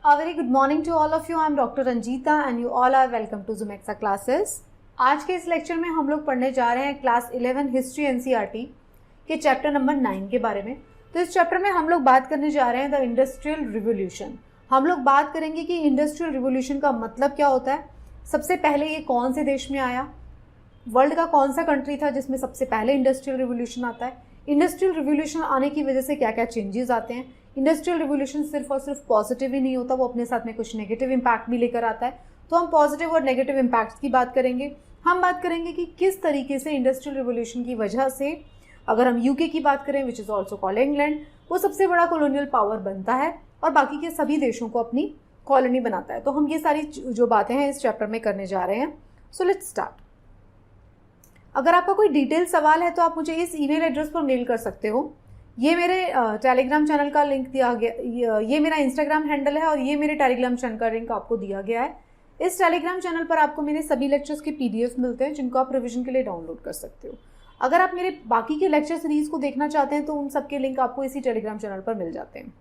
A very good morning to all of you. I am Dr. Ranjita and you all are welcome to Zumexa classes. आज के इस lecture में हम लोग पढ़ने जा रहे हैं क्लास 11 हिस्ट्री एनसीईआरटी के चैप्टर नंबर 9 के बारे में। तो इस चैप्टर में हम लोग बात करने जा रहे हैं द इंडस्ट्रियल रिवोल्यूशन। हम लोग बात करेंगे कि इंडस्ट्रियल रिवोल्यूशन का मतलब क्या होता है, सबसे पहले ये कौन से देश में आया, वर्ल्ड का कौन सा कंट्री था जिसमें सबसे पहले इंडस्ट्रियल रिवोल्यूशन आता है, इंडस्ट्रियल रिवोल्यूशन आने की वजह से क्या क्या चेंजेस आते हैं। इंडस्ट्रियल रिवोल्यूशन सिर्फ और सिर्फ पॉजिटिव ही नहीं होता, वो अपने साथ में कुछ नेगेटिव इम्पैक्ट भी लेकर आता है। तो हम पॉजिटिव और नेगेटिव इम्पैक्ट्स की बात करेंगे। हम बात करेंगे कि किस तरीके से इंडस्ट्रियल रिवोल्यूशन की वजह से, अगर हम यूके की बात करें which is also called England, वो सबसे बड़ा कॉलोनियल पावर बनता है और बाकी के सभी देशों को अपनी कॉलोनी बनाता है। तो हम ये सारी जो बातें हैं इस चैप्टर में करने जा रहे हैं। So let's start. अगर आपका कोई डिटेल सवाल है तो आप मुझे इस ईमेल एड्रेस पर मेल कर सकते हो। ये मेरे टेलीग्राम चैनल का लिंक दिया गया, ये मेरा इंस्टाग्राम हैंडल है और ये मेरे टेलीग्राम चैनल का लिंक आपको दिया गया है। इस टेलीग्राम चैनल पर आपको मेरे सभी लेक्चर्स के पीडीएफ मिलते हैं जिनको आप रिवीजन के लिए डाउनलोड कर सकते हो। अगर आप मेरे बाकी के लेक्चर सीरीज को देखना चाहते हैं तो उन सबके लिंक आपको इसी टेलीग्राम चैनल पर मिल जाते हैं।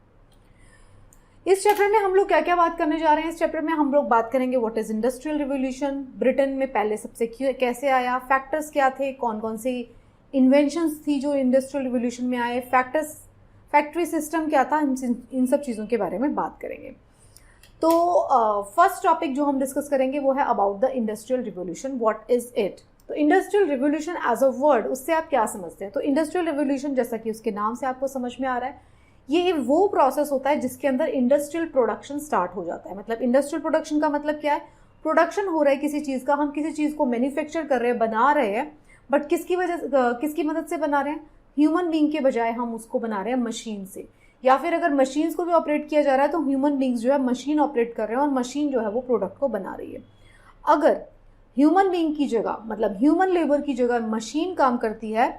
इस चैप्टर में हम लोग क्या क्या बात करने जा रहे हैं, इस चैप्टर में हम लोग बात करेंगे what is industrial revolution, Britain में पहले सबसे कैसे आया, फैक्टर्स क्या थे, कौन कौन सी इन्वेंशंस थी जो इंडस्ट्रियल रिवोल्यूशन में आए, फैक्ट्री सिस्टम क्या था, इन सब चीज़ों के बारे में बात करेंगे। तो फर्स्ट टॉपिक जो हम डिस्कस करेंगे वो है about the industrial revolution, what is it. तो industrial revolution as a word, उससे आप क्या समझते हैं। तो इंडस्ट्रियल रिवोल्यूशन जैसा कि उसके नाम से आपको समझ में आ रहा है, ये वो प्रोसेस होता है जिसके अंदर इंडस्ट्रियल प्रोडक्शन स्टार्ट हो जाता है। मतलब इंडस्ट्रियल प्रोडक्शन का मतलब क्या है, प्रोडक्शन हो रहा है किसी चीज़ का, हम किसी चीज़ को मैन्युफैक्चर कर रहे हैं, बना रहे हैं, बट किसकी मदद से बना रहे हैं, ह्यूमन बीइंग के बजाय हम उसको बना रहे हैं मशीन से। या फिर अगर मशीन्स को भी ऑपरेट किया जा रहा है तो ह्यूमन बीइंग्स जो है मशीन ऑपरेट कर रहे हैं और मशीन जो है वो प्रोडक्ट को बना रही है। अगर ह्यूमन बीइंग की जगह, मतलब ह्यूमन लेबर की जगह मशीन काम करती है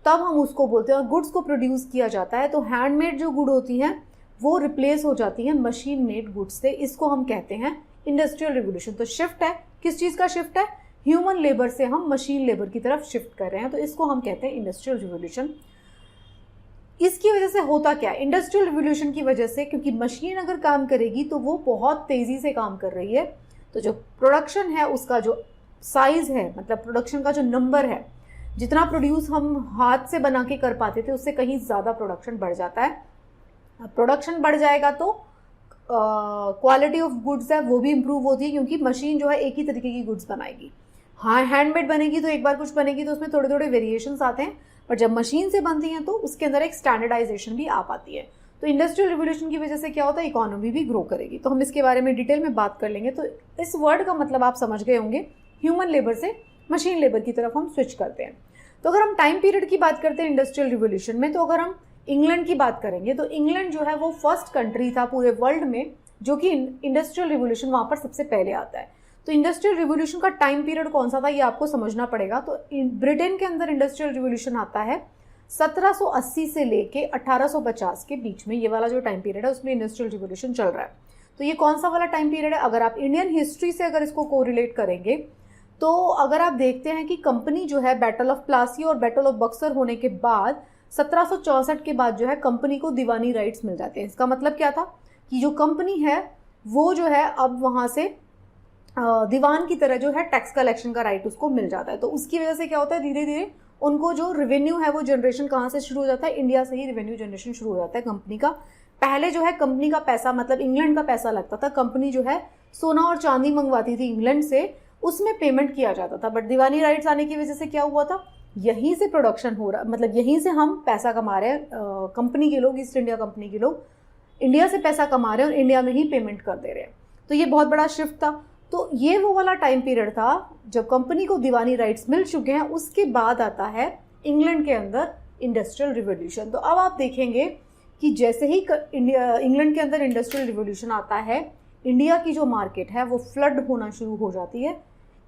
तब हम उसको बोलते हैं, और गुड्स को प्रोड्यूस किया जाता है तो हैंडमेड जो गुड होती हैं वो रिप्लेस हो जाती हैं मशीन मेड गुड्स से। इसको हम कहते हैं इंडस्ट्रियल रिवोल्यूशन। तो शिफ्ट है, किस चीज़ का शिफ्ट है, ह्यूमन लेबर से हम मशीन लेबर की तरफ शिफ्ट कर रहे हैं, तो इसको हम कहते हैं इंडस्ट्रियल रिवोल्यूशन। इसकी वजह से होता क्या है, इंडस्ट्रियल रिवोल्यूशन की वजह से, क्योंकि मशीन अगर काम करेगी तो वो बहुत तेज़ी से काम कर रही है, तो जो प्रोडक्शन है उसका जो साइज है, मतलब प्रोडक्शन का जो नंबर है, जितना प्रोड्यूस हम हाथ से बना के कर पाते थे उससे कहीं ज़्यादा प्रोडक्शन बढ़ जाता है। प्रोडक्शन बढ़ जाएगा तो क्वालिटी ऑफ गुड्स है वो भी इम्प्रूव होती है, क्योंकि मशीन जो है एक ही तरीके की गुड्स बनाएगी। हाँ, हैंडमेड बनेगी तो एक बार कुछ बनेगी तो उसमें थोड़े थोड़े वेरिएशंस आते हैं, पर जब मशीन से बनती हैं तो उसके अंदर एक स्टैंडर्डाइजेशन भी आ पाती है। तो इंडस्ट्रियल रिवोल्यूशन की वजह से क्या होता है, इकोनॉमी भी ग्रो करेगी। तो हम इसके बारे में डिटेल में बात कर लेंगे। तो इस वर्ड का मतलब आप समझ गए होंगे, ह्यूमन लेबर से मशीन लेबर की तरफ हम स्विच करते हैं। तो अगर हम टाइम पीरियड की बात करते हैं इंडस्ट्रियल रिवोल्यूशन में, तो अगर हम इंग्लैंड की बात करेंगे तो इंग्लैंड जो है वो फर्स्ट कंट्री था पूरे वर्ल्ड में जो कि इंडस्ट्रियल रिवोल्यूशन वहाँ पर सबसे पहले आता है। तो इंडस्ट्रियल रिवोल्यूशन का टाइम पीरियड कौन सा था ये आपको समझना पड़ेगा। तो ब्रिटेन के अंदर इंडस्ट्रियल रिवोल्यूशन आता है 1780 से लेके 1850 के बीच में, ये वाला जो टाइम पीरियड है उसमें इंडस्ट्रियल रिवोल्यूशन चल रहा है। तो ये कौन सा वाला टाइम पीरियड है, अगर आप इंडियन हिस्ट्री से अगर इसको कोरिलेट करेंगे तो अगर आप देखते हैं कि कंपनी जो है बैटल ऑफ प्लासी और बैटल ऑफ बक्सर होने के बाद 1764 के बाद जो है कंपनी को दीवानी राइट्स मिल जाते हैं। इसका मतलब क्या था कि जो कंपनी है वो जो है अब वहाँ से दीवान की तरह जो है टैक्स कलेक्शन का राइट उसको मिल जाता है। तो उसकी वजह से क्या होता है, धीरे धीरे उनको जो रेवेन्यू है वो जनरेशन कहाँ से शुरू हो जाता है, इंडिया से ही रेवेन्यू जनरेशन शुरू हो जाता है कंपनी का। पहले जो है कंपनी का पैसा, मतलब इंग्लैंड का पैसा लगता था, कंपनी जो है सोना और चांदी मंगवाती थी इंग्लैंड से, उसमें पेमेंट किया जाता था। बट दीवानी राइट्स आने की वजह से क्या हुआ था, यहीं से प्रोडक्शन हो रहा, मतलब यहीं से हम पैसा कमा रहे हैं, कंपनी के लोग, ईस्ट इंडिया कंपनी के लोग इंडिया से पैसा कमा रहे हैं और इंडिया में ही पेमेंट कर दे रहे हैं। तो ये बहुत बड़ा शिफ्ट था। तो ये वो वाला टाइम पीरियड था जब कंपनी को दीवानी राइट्स मिल चुके हैं। उसके बाद आता है इंग्लैंड के अंदर इंडस्ट्रियल रिवोल्यूशन। तो अब आप देखेंगे कि जैसे ही इंग्लैंड के अंदर इंडस्ट्रियल रिवोल्यूशन आता है, इंडिया की जो मार्केट है वो फ्लड होना शुरू हो जाती है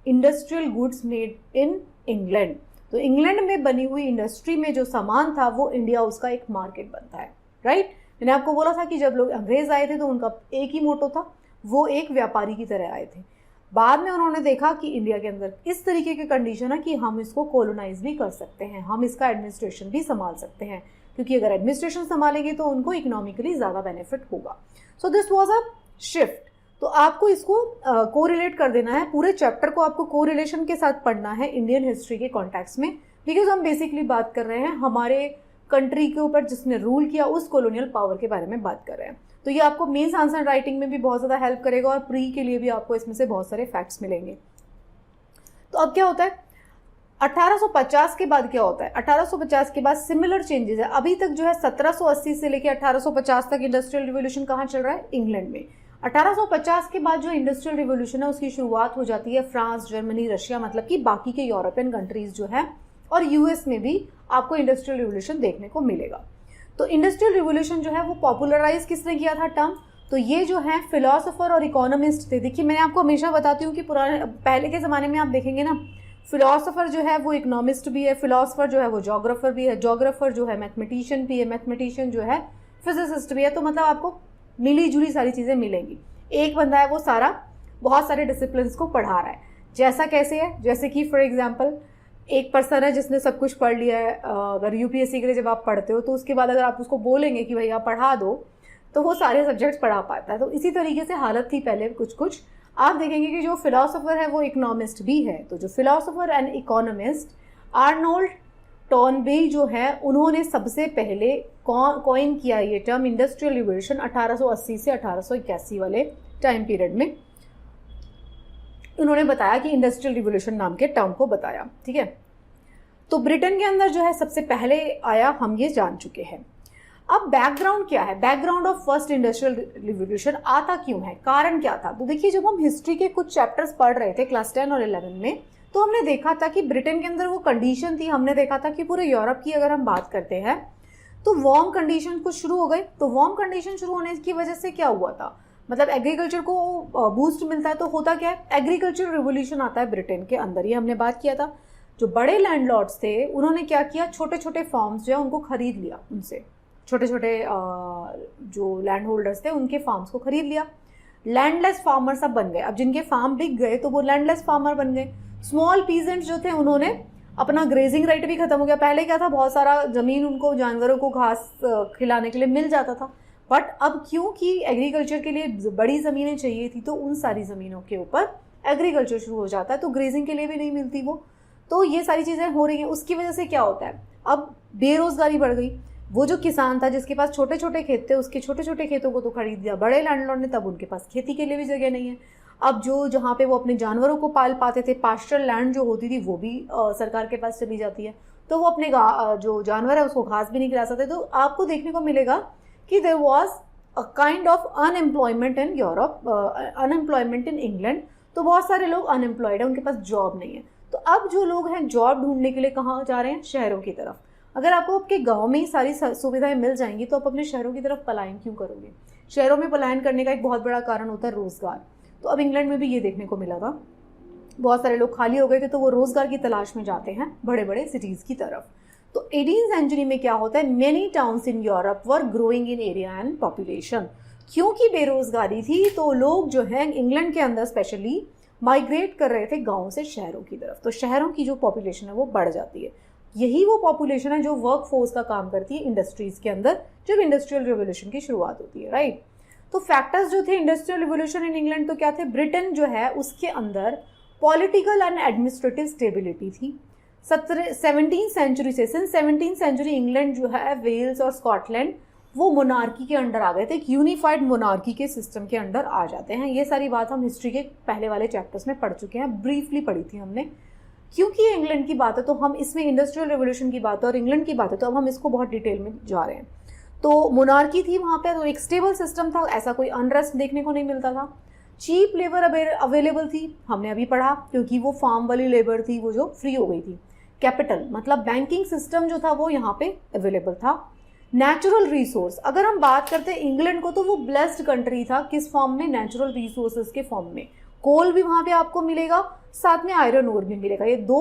industrial goods made in England. तो इंग्लैंड में बनी हुई इंडस्ट्री में जो सामान था वो इंडिया उसका एक मार्केट बनता है, राइट। मैंने आपको बोला था कि जब लोग अंग्रेज आए थे तो उनका एक ही मोटो था, वो एक व्यापारी की तरह आए थे। बाद में उन्होंने देखा कि इंडिया के अंदर इस तरीके की कंडीशन है कि हम इसको कॉलोनाइज भी कर सकते हैं, हम इसका एडमिनिस्ट्रेशन भी संभाल सकते हैं, क्योंकि अगर एडमिनिस्ट्रेशन संभालेंगे तो उनको इकोनॉमिकली ज़्यादा बेनिफिट होगा। So this was a shift. तो आपको इसको कोरिलेट कर देना है, पूरे चैप्टर को आपको कोरिलेशन के साथ पढ़ना है इंडियन हिस्ट्री के कॉन्टेक्स्ट में, बिकॉज हम बेसिकली बात कर रहे हैं हमारे कंट्री के ऊपर जिसने रूल किया उस कॉलोनियल पावर के बारे में बात कर रहे हैं। तो ये आपको मेंस आंसर राइटिंग में भी बहुत ज़्यादा हेल्प करेगा और प्री के लिए भी आपको इसमें से बहुत सारे फैक्ट्स मिलेंगे। तो अब क्या होता है 1850 के बाद क्या होता है, 1850 के बाद सिमिलर चेंजेस है। अभी तक जो है 1780 से लेकर 1850 तक इंडस्ट्रियल रिवोल्यूशन कहाँ चल रहा है, इंग्लैंड में। 1850 के बाद जो इंडस्ट्रियल रिवोल्यूशन है उसकी शुरुआत हो जाती है फ्रांस, जर्मनी, रशिया, मतलब कि बाकी के यूरोपियन कंट्रीज जो है, और यूएस में भी आपको इंडस्ट्रियल रिवोल्यूशन देखने को मिलेगा। तो इंडस्ट्रियल रिवोल्यूशन जो है वो पॉपुलराइज किसने किया था टर्म, तो ये जो है फिलोसोफर और इकोनॉमिस्ट थे। देखिए मैंने आपको हमेशा बताती हूँ कि पहले के ज़माने में आप देखेंगे ना, फिलोसोफर जो है वो इकोनॉमिस्ट भी है, फिलोसोफर जो है वो जोग्राफर भी है, जोग्राफर जो है मैथमेटिशियन भी है, मैथमेटिशियन जो है फिजिसिस्ट भी है। तो मतलब आपको मिली जुली सारी चीज़ें मिलेंगी। एक बंदा है वो सारा बहुत सारे डिसिप्लिन को पढ़ा रहा है। जैसा कैसे है, जैसे कि फॉर एग्जाम्पल एक पर्सन है जिसने सब कुछ पढ़ लिया है। अगर यूपीएससी के लिए जब आप पढ़ते हो तो उसके बाद अगर आप उसको बोलेंगे कि भैया पढ़ा दो, तो वो सारे सब्जेक्ट्स पढ़ा पाता है। तो इसी तरीके से हालत थी पहले कुछ आप देखेंगे कि जो फिलोसोफर है वो इकोनॉमिस्ट भी है। तो जो फिलोसोफर एंड इकोनॉमिस्ट आर्नोल्ड टॉर्नबे जो है, उन्होंने सबसे पहले कॉइन किया ये टर्म इंडस्ट्रियल रिवोल्यूशन 1880 से 1881 वाले टाइम पीरियड में। उन्होंने बताया कि इंडस्ट्रियल रिवोल्यूशन नाम के टर्म को बताया, ठीक है। तो ब्रिटेन के अंदर जो है सबसे पहले आया, हम ये जान चुके हैं। अब बैकग्राउंड क्या है, background of first industrial revolution आता क्यों है, कारण क्या था। तो देखिए जब हम हिस्ट्री के कुछ चैप्टर्स पढ़ रहे थे क्लास 10 और 11 में, तो हमने देखा था कि ब्रिटेन के अंदर वो कंडीशन थी, हमने देखा था कि पूरे यूरोप की अगर हम बात करते हैं तो वार्म कंडीशन कुछ शुरू हो गए। तो वार्म कंडीशन शुरू होने की वजह से क्या हुआ था, मतलब एग्रीकल्चर को बूस्ट मिलता है। तो होता क्या है, एग्रीकल्चर रिवोल्यूशन आता है ब्रिटेन के अंदर, ये हमने बात किया था। जो बड़े लैंडलॉर्ड्स थे उन्होंने क्या किया, छोटे छोटे फार्म्स जो है उनको खरीद लिया, उनसे छोटे छोटे जो लैंड होल्डर्स थे उनके फार्म्स को खरीद लिया। लैंडलेस फार्मर सब बन गए। अब जिनके फार्म बिक गए तो वो लैंडलेस फार्मर बन गए। स्मॉल पीजेंट्स जो थे उन्होंने अपना ग्रेजिंग राइट भी खत्म हो गया। पहले क्या था, बहुत सारा जमीन उनको जानवरों को घास खिलाने के लिए मिल जाता था, बट अब क्योंकि एग्रीकल्चर के लिए बड़ी ज़मीनें चाहिए थी तो उन सारी ज़मीनों के ऊपर एग्रीकल्चर शुरू हो जाता है, तो ग्रेजिंग के लिए भी नहीं मिलती वो। तो ये सारी चीज़ें हो रही हैं। उसकी वजह से क्या होता है, अब बेरोज़गारी बढ़ गई। वो जो किसान था जिसके पास छोटे छोटे खेत थे, उसके छोटे छोटे खेतों को तो खरीद दिया बड़े लैंडलॉर्ड ने, तब उनके पास खेती के लिए भी जगह नहीं है। अब जो जहाँ पे वो अपने जानवरों को पाल पाते थे, पास्चर लैंड जो होती थी वो भी सरकार के पास चली जाती है, तो वो अपने जो जानवर है उसको घास भी नहीं खिला सकते। तो आपको देखने को मिलेगा कि there was a kind of unemployment in Europe, unemployment in England. तो बहुत सारे लोग अनएम्प्लॉयड है, उनके पास जॉब नहीं है। तो अब जो लोग हैं जॉब ढूंढने के लिए कहाँ जा रहे हैं, शहरों की तरफ। अगर आपको आपके गांव में ही सारी सुविधाएं मिल जाएंगी तो आप अपने शहरों की तरफ पलायन क्यों करोगे। शहरों में पलायन करने का एक बहुत बड़ा कारण होता है रोजगार। तो अब इंग्लैंड में भी ये देखने को मिला था, बहुत सारे लोग खाली हो गए थे तो वो रोजगार की तलाश में जाते हैं बड़े बड़े सिटीज की तरफ। तो 18th सेंचुरी में क्या होता है, many towns in Europe were growing in area and population. क्योंकि बेरोजगारी थी तो लोग जो है इंग्लैंड के अंदर स्पेशली माइग्रेट कर रहे थे गाँव से शहरों की तरफ। तो शहरों की जो पॉपुलेशन है वो बढ़ जाती है। यही वो पॉपुलेशन है जो वर्क फोर्स का काम करती है इंडस्ट्रीज के अंदर जब इंडस्ट्रियल रिवोल्यूशन की शुरुआत होती है, राइट। तो फैक्टर्स जो थे इंडस्ट्रियल रिवोल्यूशन इन इंग्लैंड, तो क्या थे, ब्रिटेन जो है उसके अंदर पॉलिटिकल एंड एडमिनिस्ट्रेटिव स्टेबिलिटी थी। 17th सेंचुरी से, सिंस 17th सेंचुरी इंग्लैंड जो है, वेल्स और स्कॉटलैंड वो मोनार्की के अंडर आ गए थे, एक यूनिफाइड मोनार्की के सिस्टम के अंडर आ जाते हैं। ये सारी बात हम हिस्ट्री के पहले वाले चैप्टर्स में पढ़ चुके हैं, ब्रीफली पढ़ी थी हमने। क्योंकि ये इंग्लैंड की बात है तो हम इसमें इंडस्ट्रियल रिवोल्यूशन की बात है और इंग्लैंड की बात है तो अब हम इसको बहुत डिटेल में जा रहे हैं। तो मोनार्की थी वहाँ पे, तो एक स्टेबल सिस्टम था, ऐसा कोई अनरेस्ट देखने को नहीं मिलता था। चीप लेबर अवेलेबल थी, हमने अभी पढ़ा, क्योंकि वो फार्म वाली लेबर थी वो जो फ्री हो गई थी। कैपिटल मतलब बैंकिंग सिस्टम जो था वो यहाँ पे अवेलेबल था। नेचुरल रिसोर्स, अगर हम बात करते हैं इंग्लैंड को तो वो ब्लेस्ड कंट्री था, किस फॉर्म में, नेचुरल रिसोर्सेज के फॉर्म में। कोल भी वहाँ पे आपको मिलेगा, साथ में आयरन ओर भी मिलेगा। ये दो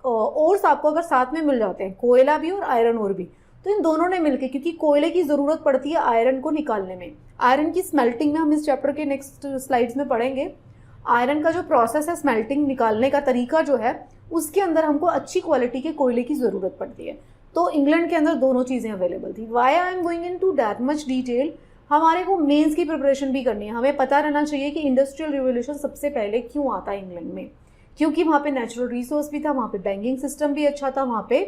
ओर्स आपको अगर साथ में मिल जाते हैं, कोयला भी और आयरन ओर भी, तो इन दोनों ने मिलकर, क्योंकि कोयले की ज़रूरत पड़ती है आयरन को निकालने में, आयरन की स्मेल्टिंग में हम इस चैप्टर के नेक्स्ट स्लाइड्स में पढ़ेंगे। आयरन का जो प्रोसेस है, स्मेल्टिंग निकालने का तरीका जो है, उसके अंदर हमको अच्छी क्वालिटी के कोयले की ज़रूरत पड़ती है। तो इंग्लैंड के अंदर दोनों चीज़ें अवेलेबल थी। Why I am going into that much detail, हमारे को मेंस की प्रिपरेशन भी करनी है, हमें पता रहना चाहिए कि इंडस्ट्रियल रिवोल्यूशन सबसे पहले क्यों आता है इंग्लैंड में, क्योंकि वहाँ पे नेचुरल रिसोर्स भी था, वहाँ पे बैंकिंग सिस्टम भी अच्छा था, वहाँ पे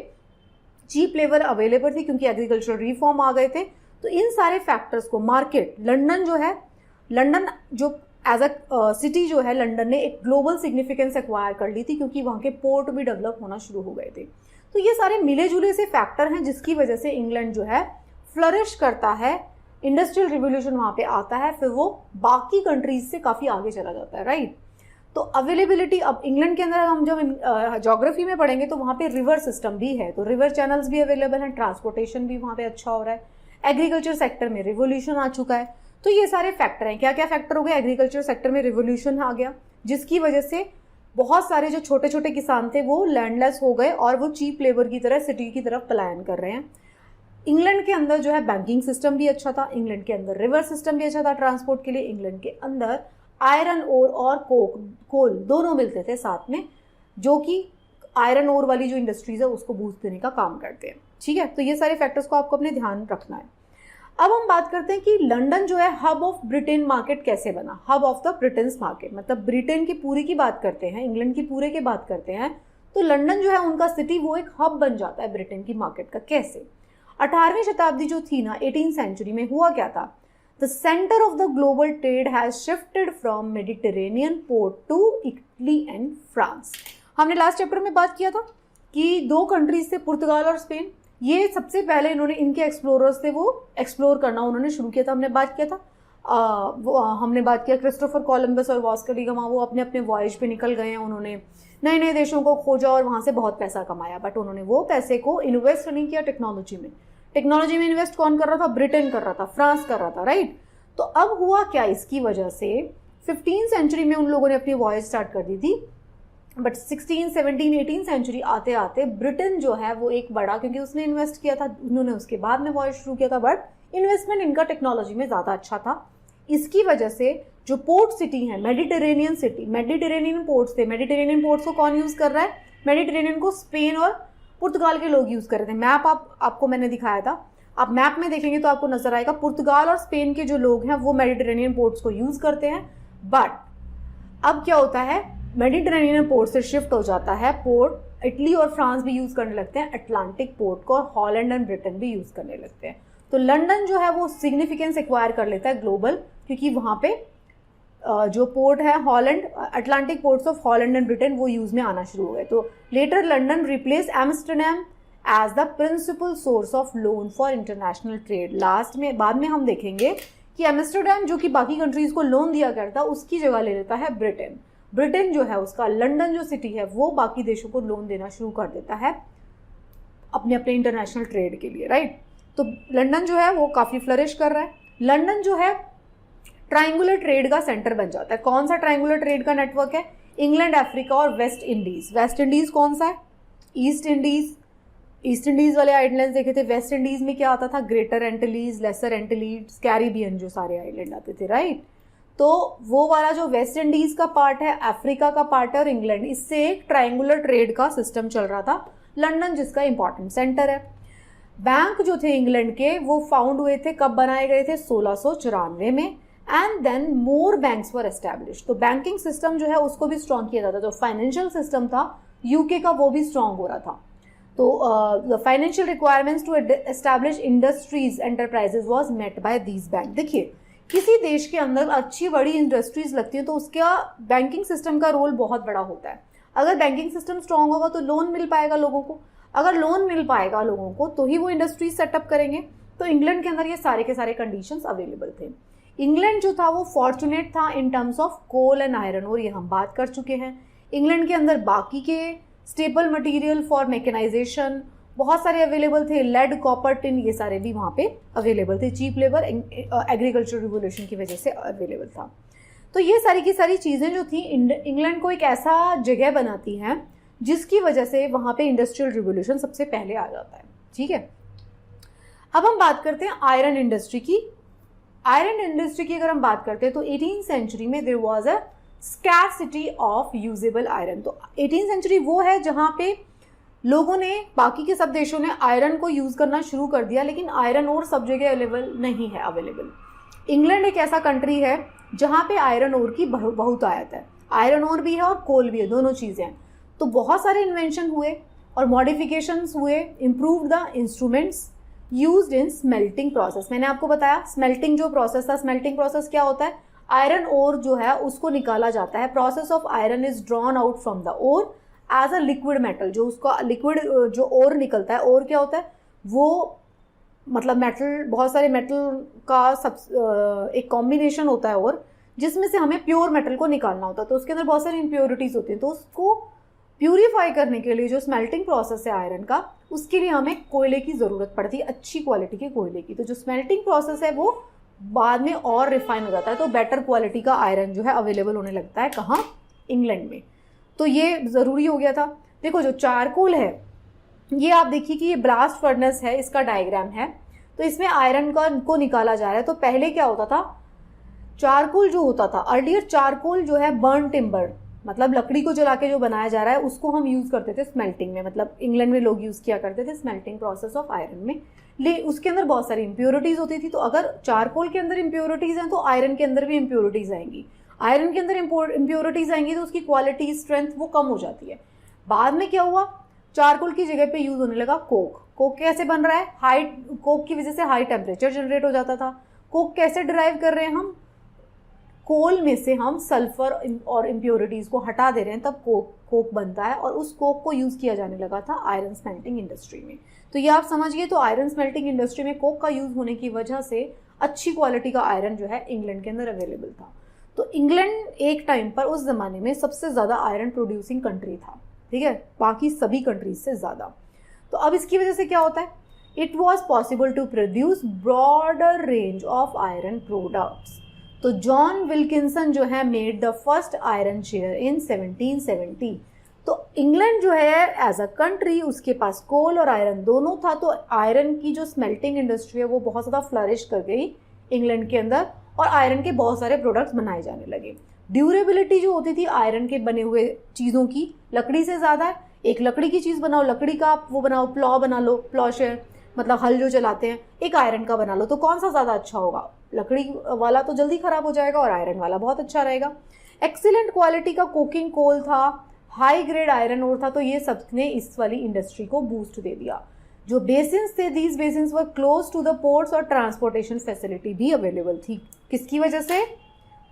चीप लेबर अवेलेबल थी क्योंकि एग्रीकल्चरल रिफॉर्म आ गए थे। तो इन सारे फैक्टर्स को मार्केट, लंदन जो है, लंदन जो एज अ सिटी जो है, लंदन ने एक ग्लोबल सिग्निफिकेंस एक्वायर कर ली थी क्योंकि वहाँ के पोर्ट भी डेवलप होना शुरू हो गए थे। तो ये सारे मिले जुले से फैक्टर हैं जिसकी वजह से इंग्लैंड जो है फ्लरिश करता है, इंडस्ट्रियल रिवोल्यूशन वहाँ पे आता है, फिर वो बाकी कंट्रीज से काफ़ी आगे चला जाता है, राइट। तो अवेलेबिलिटी, अब इंग्लैंड के अंदर हम जब ज्योग्राफी में पढ़ेंगे तो वहाँ पे रिवर सिस्टम भी है, तो रिवर चैनल्स भी अवेलेबल हैं, ट्रांसपोर्टेशन भी वहाँ पे अच्छा हो रहा है, एग्रीकल्चर सेक्टर में रिवोल्यूशन आ चुका है। तो ये सारे फैक्टर हैं। क्या क्या फैक्टर हो गए? एग्रीकल्चर सेक्टर में रिवोल्यूशन आ गया जिसकी वजह से बहुत सारे जो छोटे छोटे किसान थे वो लैंडलेस हो गए और वो चीप लेबर की तरह सिटी की तरफ पलायन कर रहे हैं। इंग्लैंड के अंदर जो है बैंकिंग सिस्टम भी अच्छा था, इंग्लैंड के अंदर रिवर सिस्टम भी अच्छा था ट्रांसपोर्ट के लिए, इंग्लैंड के अंदर आयरन ओर और कोल दोनों मिलते थे साथ में, जो कि आयरन ओर वाली जो इंडस्ट्रीज है उसको बूस्ट देने का काम करते हैं, ठीक है। तो ये सारे फैक्टर्स को आपको अपने ध्यान रखना है। अब हम बात करते हैं कि लंदन जो है हब ऑफ ब्रिटेन मार्केट कैसे बना, hub of the Britain's market, मतलब ब्रिटेन की पूरी की बात करते हैं, इंग्लैंड की पूरे की बात करते हैं, तो लंदन जो है उनका सिटी वो एक हब बन जाता है ब्रिटेन की मार्केट का। कैसे? 18वीं शताब्दी जो थी ना, 18th सेंचुरी में हुआ क्या था, the centre of the global trade has shifted from Mediterranean port to Italy and France. हमने लास्ट चैप्टर में बात किया था कि दो कंट्रीज थे, पुर्तगाल और स्पेन, ये सबसे पहले इन्होंने, इनके एक्सप्लोरर्स थे, वो एक्सप्लोर करना उन्होंने शुरू किया था। हमने बात किया था हमने बात किया क्रिस्टोफर कोलंबस और वास्को डी गामा, वो अपने अपने वॉयज पे निकल गए हैं, उन्होंने नए नए देशों को खोजा और वहाँ से बहुत पैसा कमाया, बट उन्होंने वो पैसे को इन्वेस्ट नहीं किया टेक्नोलॉजी में। टेक्नोलॉजी में इन्वेस्ट कौन कर रहा था? ब्रिटेन कर रहा था, फ्रांस कर रहा था, राइट। तो अब हुआ क्या इसकी वजह से, 15th सेंचुरी में उन लोगों ने अपनी वॉयज स्टार्ट कर दी थी, बट 16, 17, 18 सेंचुरी आते आते ब्रिटेन जो है वो एक बड़ा, क्योंकि उसने इन्वेस्ट किया था, उन्होंने उसके बाद में वॉयज शुरू किया था, बट इन्वेस्टमेंट इनका टेक्नोलॉजी में ज़्यादा अच्छा था। इसकी वजह से जो पोर्ट सिटी है, मेडिटेरेनियन सिटी, मेडिटेरेनियन पोर्ट्स थे, मेडिटेरेनियन पोर्ट्स को कौन यूज़ कर रहा है? मेडिटेरेनियन को स्पेन और पुर्तगाल के लोग यूज़ कर रहे थे। मैप आपको मैंने दिखाया था, आप मैप में देखेंगे तो आपको नजर आएगा पुर्तगाल और स्पेन के जो लोग हैं वो मेडिटेरेनियन पोर्ट्स को यूज़ करते हैं। बट अब क्या होता है, मेडिटेरेनियन पोर्ट से शिफ्ट हो जाता है, पोर्ट इटली और फ्रांस भी यूज़ करने लगते हैं अटलांटिक पोर्ट को, और हॉलैंड एंड ब्रिटेन भी यूज़ करने लगते हैं। तो लंदन जो है वो सिग्निफिकेंस एक्वायर कर लेता है ग्लोबल, क्योंकि वहाँ पे जो पोर्ट है Holland, Atlantic ports of Holland and Britain वो यूज़ में आना शुरू हो गए। तो later London replace Amsterdam as the principal source of loan for international trade. Last में, बाद में हम देखेंगे कि एम्स्टरडैम जो कि बाकी कंट्रीज को लोन दिया करता, उसकी जगह ले लेता है ब्रिटेन। ब्रिटेन जो है उसका, लंदन जो सिटी है वो बाकी देशों को लोन देना शुरू कर देता है अपने अपने इंटरनेशनल ट्रेड के लिए, राइट। तो लंदन जो है वो काफ़ी फ्लरिश कर रहा है। लंदन जो है ट्रायंगुलर ट्रेड का सेंटर बन जाता है। कौन सा ट्रायंगुलर ट्रेड का नेटवर्क है? इंग्लैंड, अफ्रीका और वेस्ट इंडीज। वेस्ट इंडीज कौन सा है? East Indies. ईस्ट इंडीज वाले आइलैंड्स देखे थे। वेस्ट इंडीज में क्या आता था? ग्रेटर एंटिलीज, लेसर एंटिलीज, कैरिबियन जो सारे आइलैंड आते थे, राइट। तो वो वाला जो वेस्ट इंडीज का पार्ट है, अफ्रीका का पार्ट है और इंग्लैंड, इससे एक ट्रायंगुलर ट्रेड का सिस्टम चल रहा था। लंदन जिसका इंपॉर्टेंट सेंटर है। बैंक जो थे इंग्लैंड के वो फाउंड हुए थे, कब बनाए गए थे? 1694 में। And then more banks were establish. तो बैंकिंग सिस्टम जो है उसको भी स्ट्रॉन्ग किया जाता था। जो फाइनेंशियल सिस्टम था यूके का वो भी स्ट्रॉन्ग हो रहा था। तो the financial requirements to establish industries enterprises was met by these bank. देखिए, किसी देश के अंदर अच्छी बड़ी इंडस्ट्रीज लगती है तो उसका बैंकिंग सिस्टम का रोल बहुत बड़ा होता है। अगर बैंकिंग सिस्टम स्ट्रांग होगा तो लोन मिल पाएगा लोगों को, अगर लोन मिल पाएगा लोगों को तो ही वो इंडस्ट्रीज सेटअप करेंगे। तो इंग्लैंड के अंदर ये सारे के सारे कंडीशंस अवेलेबल थे। इंग्लैंड जो था वो फॉर्चुनेट था in terms of coal and iron और, ये हम बात कर चुके हैं। इंग्लैंड के अंदर बाकी के स्टेपल मटेरियल फॉर मैकेनाइजेशन बहुत सारे अवेलेबल थे, लेड, कॉपर, टिन, ये सारे भी वहाँ पे अवेलेबल थे। चीप लेबर एग्रीकल्चर रिवोल्यूशन की वजह से अवेलेबल था। तो ये सारी की सारी चीज़ें जो थी इंग्लैंड को एक ऐसा जगह बनाती हैं जिसकी वजह से वहाँ पे इंडस्ट्रियल रिवोल्यूशन सबसे पहले आ जाता है, ठीक है। अब हम बात करते हैं आयरन इंडस्ट्री की। आयरन इंडस्ट्री की अगर हम बात करते हैं तो 18th सेंचुरी में there was a scarcity of usable iron. तो 18th सेंचुरी वो है जहाँ पे लोगों ने, बाकी के सब देशों ने आयरन को यूज़ करना शुरू कर दिया, लेकिन आयरन और सब जगह अवेलेबल नहीं है अवेलेबल। इंग्लैंड एक ऐसा कंट्री है जहाँ पे आयरन ओर की बहुत आयत है, आयरन ओर भी है और कोल भी है, दोनों चीज़ें हैं। तो बहुत सारे इन्वेंशन हुए और मॉडिफिकेशंस हुए, improve the instruments used in smelting process. मैंने आपको बताया स्मेल्टिंग जो प्रोसेस था, स्मेल्टिंग प्रोसेस क्या होता है, आयरन ओर जो है उसको निकाला जाता है। Process of iron is drawn out from the ore as a liquid metal. जो उसका लिक्विड जो ओर निकलता है, ओर क्या होता है, वो मतलब मेटल, बहुत सारे मेटल का सब एक कॉम्बिनेशन होता है और जिसमें से हमें प्योर मेटल को निकालना होता है। तो उसके अंदर बहुत सारी इम्प्योरिटीज होती हैं, तो उसको प्यूरिफाई करने के लिए जो स्मेल्टिंग प्रोसेस है आयरन का, उसके लिए हमें कोयले की ज़रूरत पड़ती है, अच्छी क्वालिटी के कोयले की। तो जो स्मेल्टिंग प्रोसेस है वो बाद में और रिफाइन हो जाता है, तो बेटर क्वालिटी का आयरन जो है अवेलेबल होने लगता है कहाँ, इंग्लैंड में। तो ये ज़रूरी हो गया था। देखो जो चारकोल है, ये आप देखिए कि ये ब्लास्ट फर्नेस है, इसका डायग्राम है। तो इसमें आयरन को निकाला जा रहा है। तो पहले क्या होता था, चारकोल जो होता था अर्लियर, चारकोल जो है बर्न टिम्बर, मतलब लकड़ी को जला के जो बनाया जा रहा है, उसको हम यूज़ करते थे स्मेल्टिंग में, मतलब इंग्लैंड में लोग यूज़ किया करते थे स्मेल्टिंग प्रोसेस ऑफ आयरन में। ले उसके अंदर बहुत सारी इम्प्योरिटीज़ होती थी। तो अगर चारकोल के अंदर इम्प्योरिटीज़ हैं तो आयरन के अंदर भी इम्प्योरिटीज़ आएंगी। आयरन के अंदर इम्प्योरिटीज़ आएंगी तो उसकी क्वालिटी, स्ट्रेंथ वो कम हो जाती है। बाद में क्या हुआ, चारकोल की जगह पे यूज़ होने लगा कोक। कोक कैसे बन रहा है, हाई कोक की वजह से हाई टेम्परेचर जनरेट हो जाता था। कोक कैसे डिराइव कर रहे हैं हम, कोल में से हम सल्फर और इम्प्योरिटीज़ को हटा दे रहे हैं, तब कोक बनता है। और उस कोक को यूज़ किया जाने लगा था आयरन स्मेल्टिंग इंडस्ट्री में। तो ये आप समझिए, तो आयरन स्मेल्टिंग इंडस्ट्री में कोक का यूज़ होने की वजह से अच्छी क्वालिटी का आयरन जो है इंग्लैंड के अंदर अवेलेबल था। तो इंग्लैंड एक टाइम पर उस ज़माने में सबसे ज़्यादा आयरन प्रोड्यूसिंग कंट्री था, ठीक है, बाकी सभी कंट्रीज से ज़्यादा। तो अब इसकी वजह से क्या होता है, it was possible to produce broader range of iron products. तो जॉन विल्किंसन जो है made the first iron share in 1770। तो इंग्लैंड जो है एज अ कंट्री, उसके पास कोल और आयरन दोनों था। तो आयरन की जो स्मेल्टिंग इंडस्ट्री है वो बहुत ज़्यादा फ्लरिश कर गई इंग्लैंड के अंदर, और आयरन के बहुत सारे प्रोडक्ट्स बनाए जाने लगे। ड्यूरेबिलिटी जो होती थी आयरन के बने हुए चीज़ों की लकड़ी से ज़्यादा है। एक लकड़ी की चीज़ बनाओ, लकड़ी का आप वो बनाओ, प्लॉ बना लो, प्लॉशर मतलब हल जो चलाते हैं, एक आयरन का बना लो, तो कौन सा ज़्यादा अच्छा होगा, लकड़ी वाला तो जल्दी ख़राब हो जाएगा और आयरन वाला बहुत अच्छा रहेगा। एक्सीलेंट क्वालिटी का कोकिंग कोल था, हाई ग्रेड आयरन ओर था। तो ये सब ने इस वाली इंडस्ट्री को बूस्ट दे दिया। जो बेसिन्स थे, these basins were close to the ports और ट्रांसपोर्टेशन फैसिलिटी भी अवेलेबल थी। किसकी वजह से,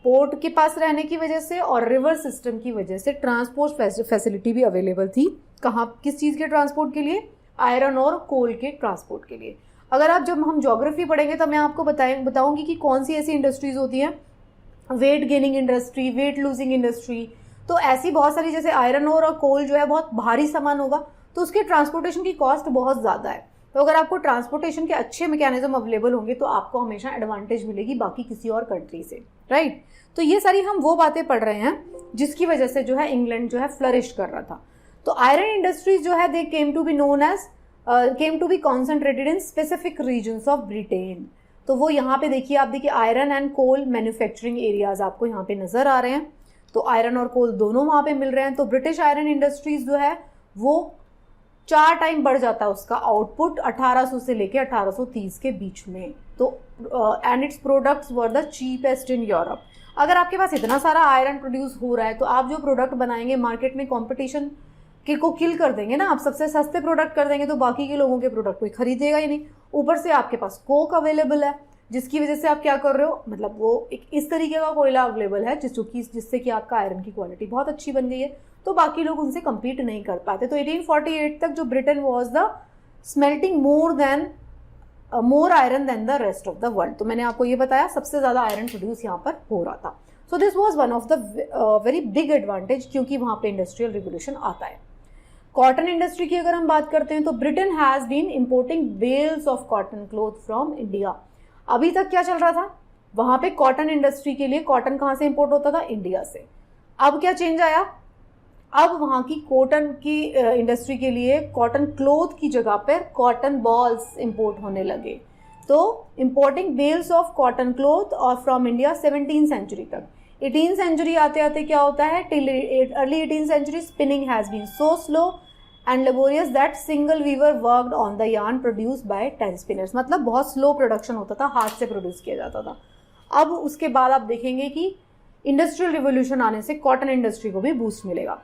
पोर्ट के पास रहने की वजह से और रिवर सिस्टम की वजह से ट्रांसपोर्ट फैसिलिटी भी अवेलेबल थी। कहाँ, किस चीज़ के ट्रांसपोर्ट के लिए, आयरन और कोल के ट्रांसपोर्ट के लिए। अगर आप, जब हम ज्योग्राफी पढ़ेंगे तब मैं आपको बताऊंगी कि कौन सी ऐसी इंडस्ट्रीज होती हैं, weight gaining industry, weight losing industry. तो ऐसी बहुत सारी, जैसे आयरन और कोल जो है बहुत भारी सामान होगा तो उसके ट्रांसपोर्टेशन की कॉस्ट बहुत ज़्यादा है। तो अगर आपको ट्रांसपोर्टेशन के अच्छे मैकेनिज्म अवेलेबल होंगे तो आपको हमेशा एडवांटेज मिलेगी बाकी किसी और कंट्री से, राइट। तो ये सारी हम वो बातें पढ़ रहे हैं जिसकी वजह से जो है इंग्लैंड जो है फ्लरिश कर रहा था। तो आयरन इंडस्ट्रीज जो है they came to be known as came to be concentrated in specific regions of Britain. तो वो यहाँ पे देखिए, आप देखिए iron and coal manufacturing areas आपको यहाँ पे नजर आ रहे हैं। तो आयरन और कोल दोनों वहाँ पे मिल रहे हैं। तो ब्रिटिश आयरन इंडस्ट्रीज जो है वो 4 टाइम बढ़ जाता है उसका आउटपुट 1800 से लेके 1830 के बीच में। तो and its products were the cheapest in Europe. अगर आपके पास इतना सारा आयरन प्रोड्यूस हो रहा है तो आप जो प्रोडक्ट बनाएंगे मार्केट में कंपटीशन को किल कर देंगे ना। आप सबसे सस्ते प्रोडक्ट कर देंगे तो बाकी के लोगों के प्रोडक्ट कोई खरीदेगा ही नहीं। ऊपर से आपके पास कोक अवेलेबल है, जिसकी वजह से आप क्या कर रहे हो, मतलब वो एक इस तरीके का कोयला अवेलेबल है जिससे कि आपका आयरन की क्वालिटी बहुत अच्छी बन गई है, तो बाकी लोग उनसे कम्पीट नहीं कर पाते। तो 1848 तक जो Britain was the smelting more iron than the rest of the world. तो मैंने आपको ये बताया सबसे ज़्यादा आयरन प्रोड्यूस यहाँ पर हो रहा था। So this was one of the very big advantage, क्योंकि वहाँ पे इंडस्ट्रियल रिवोल्यूशन आता है। कॉटन इंडस्ट्री की अगर हम बात करते हैं तो Britain has been importing bales of cotton cloth from India. अभी तक क्या चल रहा था, वहाँ पे कॉटन इंडस्ट्री के लिए कॉटन कहाँ से इम्पोर्ट होता था, इंडिया से। अब क्या चेंज आया, अब वहाँ की कॉटन की इंडस्ट्री के लिए कॉटन क्लोथ की जगह पर कॉटन बॉल्स इंपोर्ट होने लगे। तो importing bales of cotton cloth और फ्रॉम इंडिया 17th सेंचुरी तक। 18th सेंचुरी आते आते क्या होता है, till early 18th century spinning has been so slow and laborious that single weaver worked on the yarn produce by 10 spinners. मतलब बहुत slow production होता था, हाथ से प्रोड्यूस किया जाता था। अब उसके बाद आप देखेंगे कि इंडस्ट्रियल रिवोल्यूशन आने से कॉटन इंडस्ट्री को भी बूस्ट मिलेगा।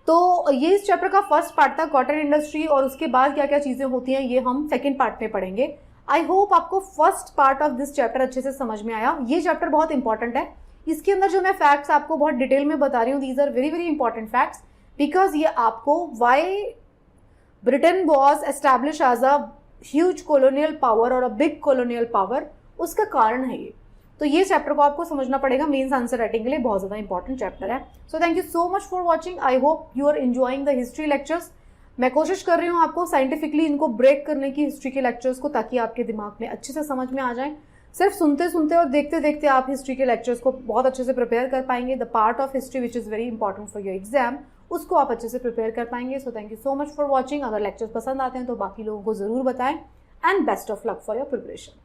तो ये इस चैप्टर का फर्स्ट पार्ट था, कॉटन इंडस्ट्री, और उसके बाद क्या क्या चीज़ें होती हैं ये हम सेकेंड पार्ट में पढ़ेंगे। आई होप आपको first part of this chapter अच्छे से समझ में आया। ये चैप्टर बहुत इंपॉर्टेंट है, इसके अंदर जो मैं फैक्ट्स आपको बहुत डिटेल में बता रही हूँ, these are very very important facts, because ये आपको why Britain was establish as a huge colonial power और अ बिग कॉलोनियल पावर, उसका कारण है ये। तो ये चैप्टर को आपको समझना पड़ेगा, मेंस आंसर राइटिंग के लिए बहुत ज़्यादा इंपॉर्टेंट चैप्टर है। So thank you so much for watching. I hope you are enjoying the history lectures. मैं कोशिश कर रही हूँ आपको साइंटिफिकली इनको ब्रेक करने की हिस्ट्री के लेक्चर्स को, ताकि आपके दिमाग में अच्छे से समझ में आ जाए। सिर्फ सुनते सुनते और देखते देखते आप हिस्ट्री के लेक्चर्स को बहुत अच्छे से प्रिपेयर कर पाएंगे। The part of history which is very important for your exam, उसको आप अच्छे से प्रिपेयर कर पाएंगे। सो thank you so much for watching. अगर लेक्चर्स पसंद आते हैं तो बाकी लोगों को ज़रूर बताएं, and best of luck for your preparation.